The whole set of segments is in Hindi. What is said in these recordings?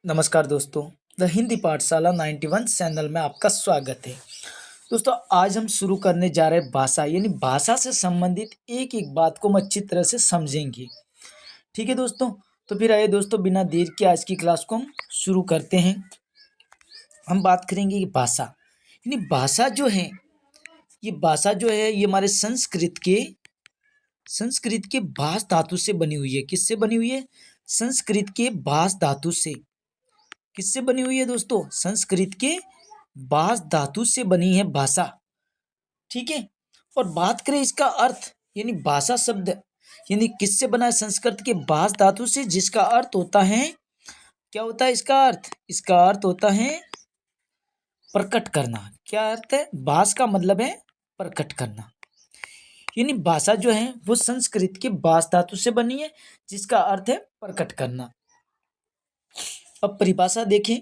नमस्कार दोस्तों। द हिंदी पाठशाला 91 चैनल में आपका स्वागत है। दोस्तों आज हम शुरू करने जा रहे हैं भाषा यानी भाषा से संबंधित एक एक बात को हम अच्छी तरह से समझेंगे। ठीक है दोस्तों, तो फिर आइए दोस्तों बिना देर के आज की क्लास को हम शुरू करते हैं। हम बात करेंगे कि भाषा यानी भाषा जो है ये हमारे संस्कृत के भाष धातु से बनी हुई है। किससे बनी हुई है? संस्कृत के भाष धातु से। किससे बनी हुई है दोस्तों? संस्कृत के भाष धातु से बनी है भाषा। ठीक है। और बात करें इसका अर्थ यानी भाषा शब्द यानी किससे बना है? संस्कृत के भाष धातु से, जिसका अर्थ होता है, क्या होता है इसका अर्थ? इसका अर्थ होता है प्रकट करना। क्या अर्थ है? भाष का मतलब है प्रकट करना। यानी भाषा जो है वो संस्कृत के भाष धातु से बनी है, जिसका अर्थ है प्रकट करना। अब परिभाषा देखें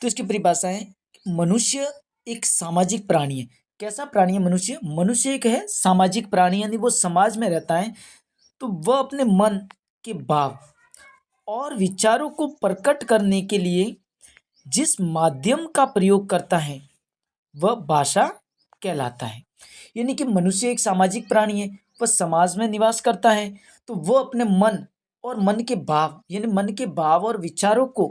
तो इसकी परिभाषा है मनुष्य एक सामाजिक प्राणी है। कैसा प्राणी है मनुष्य? मनुष्य एक है सामाजिक प्राणी, यानी वो समाज में रहता है, तो वह अपने मन के भाव और विचारों को प्रकट करने के लिए जिस माध्यम का प्रयोग करता है वह भाषा कहलाता है। यानी कि मनुष्य एक सामाजिक प्राणी है, वह समाज में निवास करता है, तो वह अपने मन और मन के भाव यानी मन के भाव और विचारों को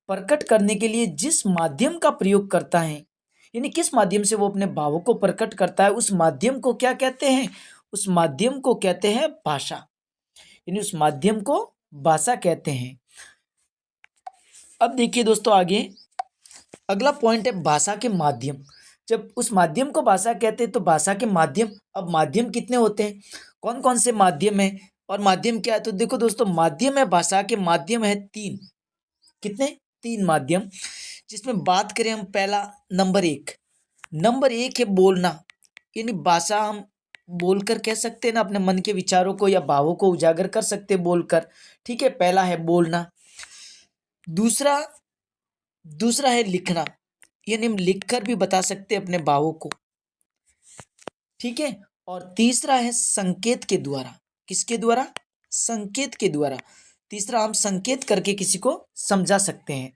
प्रकट करने के लिए जिस माध्यम का प्रयोग करता है, यानी किस माध्यम से वो अपने भावों को प्रकट करता है, उस माध्यम को क्या कहते हैं? उस माध्यम को कहते हैं भाषा। यानी उस माध्यम को भाषा कहते हैं। अब देखिए दोस्तों आगे अगला पॉइंट है भाषा के माध्यम। जब उस माध्यम को भाषा कहते हैं तो भाषा के माध्यम, अब माध्यम कितने होते हैं, कौन कौन से माध्यम है और माध्यम क्या है? तो देखो दोस्तों, माध्यम है भाषा के माध्यम है तीन। कितने? तीन माध्यम। जिसमें बात करें हम पहला नंबर एक है बोलना। यानी भाषा हम बोलकर कह सकते हैं ना, अपने मन के विचारों को या भावों को उजागर कर सकते हैं बोलकर। ठीक है, पहला है बोलना। दूसरा दूसरा है लिखना, यानी हम लिखकर भी बता सकते हैं अपने भावों को। ठीक है। और तीसरा है संकेत के द्वारा। किसके द्वारा? संकेत के द्वारा। तीसरा, हम संकेत करके किसी को समझा सकते हैं।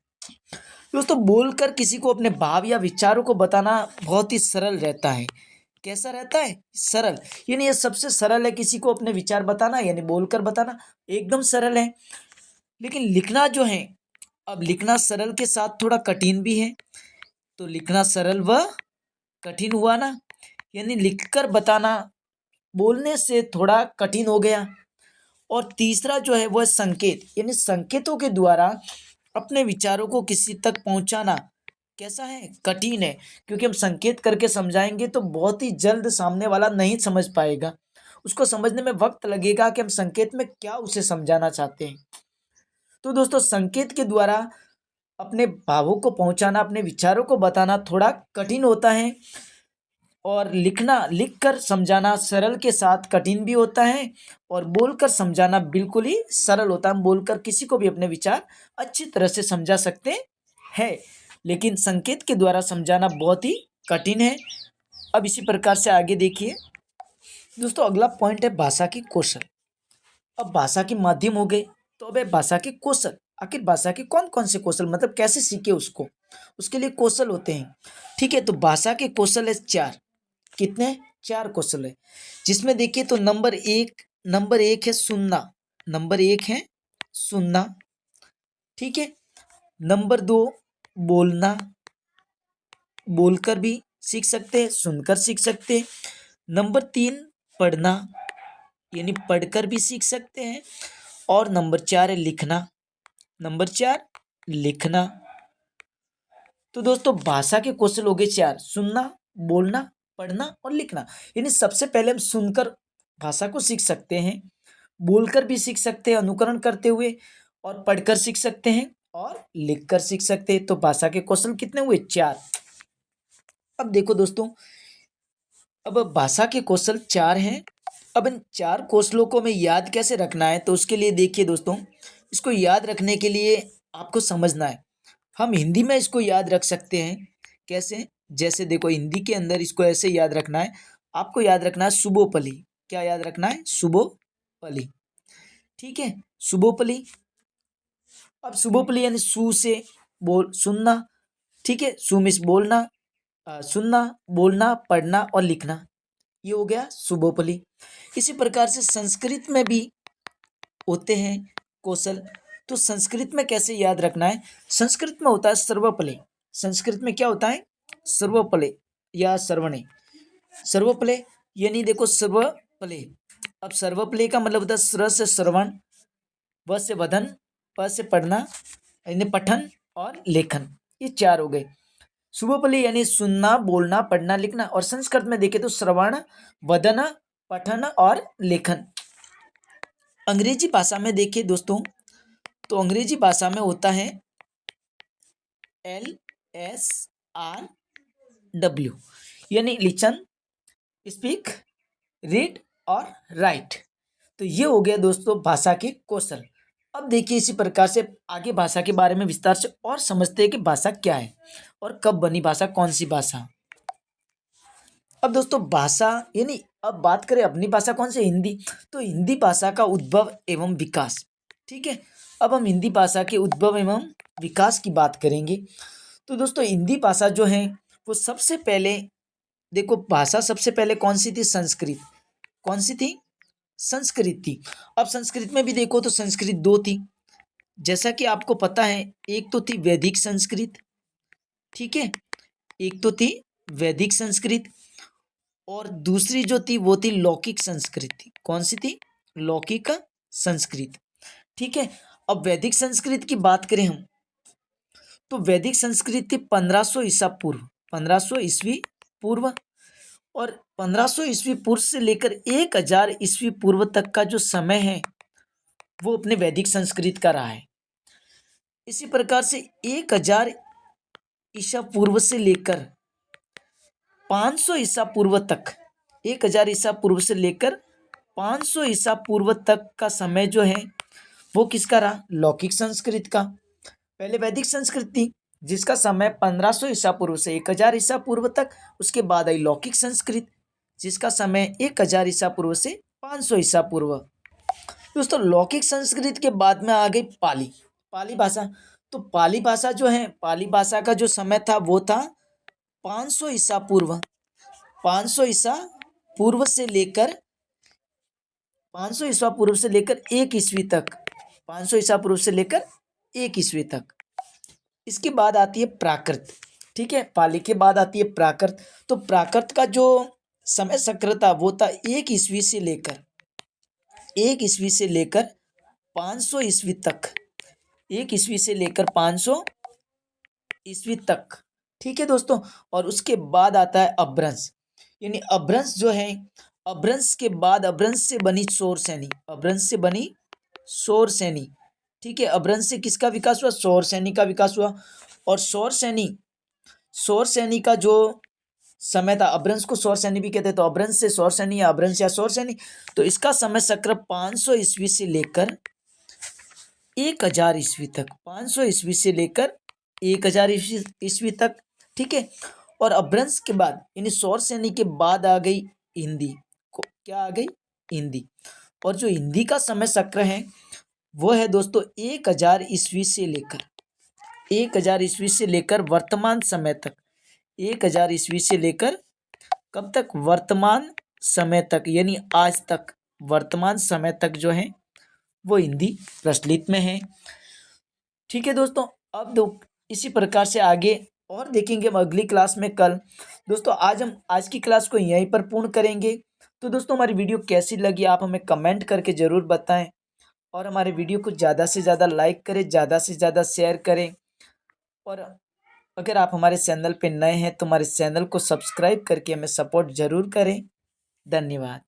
दोस्तों बोलकर किसी को अपने भाव या विचारों को बताना बहुत ही सरल रहता है। कैसा रहता है? सरल। यानी ये सबसे सरल है किसी को अपने विचार बताना, यानी बोलकर बताना एकदम सरल है। लेकिन लिखना जो है, अब लिखना सरल के साथ थोड़ा कठिन भी है। तो लिखना सरल व कठिन हुआ ना, यानी लिखकर बताना बोलने से थोड़ा कठिन हो गया। और तीसरा जो है वह संकेत, यानी संकेतों के द्वारा अपने विचारों को किसी तक पहुंचाना कैसा है? कठिन है। क्योंकि हम संकेत करके समझाएंगे तो बहुत ही जल्द सामने वाला नहीं समझ पाएगा, उसको समझने में वक्त लगेगा कि हम संकेत में क्या उसे समझाना चाहते हैं। तो दोस्तों संकेत के द्वारा अपने भावों को पहुंचाना, अपने विचारों को बताना थोड़ा कठिन होता है। और लिखकर समझाना सरल के साथ कठिन भी होता है, और बोलकर समझाना बिल्कुल ही सरल होता है। हम बोलकर किसी को भी अपने विचार अच्छी तरह से समझा सकते हैं, लेकिन संकेत के द्वारा समझाना बहुत ही कठिन है। अब इसी प्रकार से आगे देखिए दोस्तों, अगला पॉइंट है भाषा की कौशल। अब भाषा के माध्यम हो गए, तो अब है भाषा के कौशल। आखिर भाषा के कौन कौन से कौशल, मतलब कैसे सीखे उसको, उसके लिए कौशल होते हैं। ठीक है, तो भाषा के कौशल है चार। कितने? चार कौशल है। जिसमें देखिए तो नंबर एक है सुनना। नंबर एक है सुनना। ठीक है। नंबर दो बोलना, बोलकर भी सीख सकते हैं, सुनकर सीख सकते हैं। नंबर तीन पढ़ना, यानी पढ़कर भी सीख सकते हैं। और नंबर चार है लिखना। नंबर चार लिखना। तो दोस्तों भाषा के कौशल हो गए चार: सुनना, बोलना, पढ़ना और लिखना। यानी सबसे पहले हम सुनकर भाषा को सीख सकते हैं, बोलकर भी सीख सकते हैं अनुकरण करते हुए, और पढ़कर सीख सकते हैं और लिखकर सीख सकते हैं। तो भाषा के कौशल कितने हुए? चार। अब देखो दोस्तों, अब भाषा के कौशल चार हैं। अब इन चार कौशलों को हमें याद कैसे रखना है? तो उसके लिए देखिए दोस्तों, इसको याद रखने के लिए आपको समझना है। हम हिंदी में इसको याद रख सकते हैं। कैसे? जैसे देखो हिंदी के अंदर इसको ऐसे याद रखना है। आपको याद रखना है शुभोपली। क्या याद रखना है? शुभोपली। ठीक है, शुभोपली। अब शुभोपलि यानी सु से बोल सुनना, ठीक है, सु मीन्स बोलना, सुनना, बोलना, पढ़ना और लिखना, ये हो गया शुभोपलि। इसी प्रकार से संस्कृत में भी होते हैं कौशल। तो संस्कृत में कैसे याद रखना है, संस्कृत में होता है सर्वपले। संस्कृत में क्या होता है, सर्वपले या सर्वणे। सर्वपले यानी देखो सर्वपले, अब सर्वपले का मतलब होता है स्र से श्रवण, व से वदन, प से पढ़ना यानी पठन और लेखन, ये चार हो गए। शुभोपलि यानी सुनना, बोलना, पढ़ना, लिखना। और संस्कृत में देखें तो श्रवण, वदन, पठन और लेखन। अंग्रेजी भाषा में देखिए दोस्तों, तो अंग्रेजी भाषा में होता है LSRW यानी लिसन, स्पीक, रीड और राइट। तो ये हो गया दोस्तों भाषा के कौशल। अब देखिए इसी प्रकार से आगे भाषा के बारे में विस्तार से और समझते हैं कि भाषा क्या है और कब बनी भाषा, कौन सी भाषा। अब दोस्तों भाषा यानी अब बात करें अपनी भाषा कौन सी, हिंदी। तो हिंदी भाषा का उद्भव एवं विकास, ठीक है। अब हम हिंदी भाषा के उद्भव एवं विकास की बात करेंगे। तो दोस्तों हिंदी भाषा जो है वो सबसे पहले देखो, भाषा सबसे पहले कौन सी थी, संस्कृत। कौन सी थी, संस्कृत थी। अब संस्कृत में भी देखो तो संस्कृत दो थी, जैसा कि आपको पता है, एक तो थी वैदिक संस्कृत, ठीक है, एक तो थी वैदिक संस्कृत और दूसरी जो थी वो थी लौकिक संस्कृत थी। कौन सी थी, लौकिक संस्कृत, ठीक है। अब वैदिक संस्कृत की बात करें हम, तो वैदिक संस्कृत थी 1500 ईसा पूर्व, 1500 ईस्वी पूर्व। और 1500 ईस्वी पूर्व से लेकर 1000 ईस्वी पूर्व तक का जो समय है वो अपने वैदिक संस्कृत का रहा है। इसी प्रकार से 1000 ईसा पूर्व से लेकर 500 ईसा पूर्व तक, 1000 ईसा पूर्व से लेकर 500 ईसा पूर्व तक का समय जो है वो किसका रहा, लौकिक संस्कृत का। पहले वैदिक संस्कृत थी जिसका समय 1500 ईसा पूर्व से 1000 ईसा पूर्व तक, उसके बाद आई लौकिक संस्कृत जिसका समय 1000 ईसा पूर्व से 500 ईसा पूर्व। दोस्तों लौकिक संस्कृत के बाद में आ गई पाली, पाली भाषा। तो पाली भाषा जो है, पाली भाषा का जो समय था वो था 500 ईसा पूर्व, 500 ईसा पूर्व से लेकर 500 ईसा पूर्व से लेकर 1 ईस्वी तक, 500 ईसा पूर्व से लेकर 1 ईस्वी तक। इसके बाद आती है प्राकृत, ठीक है, पाली के बाद आती है प्राकृत। तो प्राकृत का जो समय चक्र था वो था 1 ईस्वी से लेकर 500 ईस्वी तक, 1 ईस्वी से लेकर 500 ईस्वी तक, ठीक है दोस्तों। और उसके बाद आता है अपभ्रंश, यानी अपभ्रंश जो है, अपभ्रंश के बाद अपभ्रंश से बनी सौर सेनी, अपभ्रंश से बनी सौर सेनी, ठीक है। अपभ्रंश से किसका विकास हुआ, सौर सेनी का विकास हुआ। और सौर सेनी का जो समय था, अपभ्रंश को सौर सेनी भी कहते हैं, तो अपभ्रंश से सौर सेनी या अपभ्रंश या सौर सेनी, तो इसका समय चक्र 500 ईस्वी से लेकर 1000 ईस्वी तक, 500 ईस्वी से लेकर 1000 ईस्वी तक, ठीक है। और अपभ्रंश के बाद यानी सौर सेनी के बाद आ गई हिंदी, क्या आ गई, हिंदी। और जो हिंदी का समय चक्र है वो है दोस्तों 1000 ईस्वी से लेकर 1000 ईस्वी से लेकर वर्तमान समय तक, 1000 ईस्वी से लेकर कब तक, वर्तमान समय तक, यानी आज तक, वर्तमान समय तक जो है वो हिंदी प्रचलित में है, ठीक है दोस्तों। अब इसी प्रकार से आगे और देखेंगे हम अगली क्लास में कल। दोस्तों हम आज की क्लास को यहीं पर पूर्ण करेंगे। तो दोस्तों हमारी वीडियो कैसी लगी आप हमें कमेंट करके ज़रूर बताएं और हमारे वीडियो को ज़्यादा से ज़्यादा लाइक करें, ज़्यादा से ज़्यादा शेयर करें। और अगर आप हमारे चैनल पे नए हैं तो हमारे चैनल को सब्सक्राइब करके हमें सपोर्ट ज़रूर करें। धन्यवाद।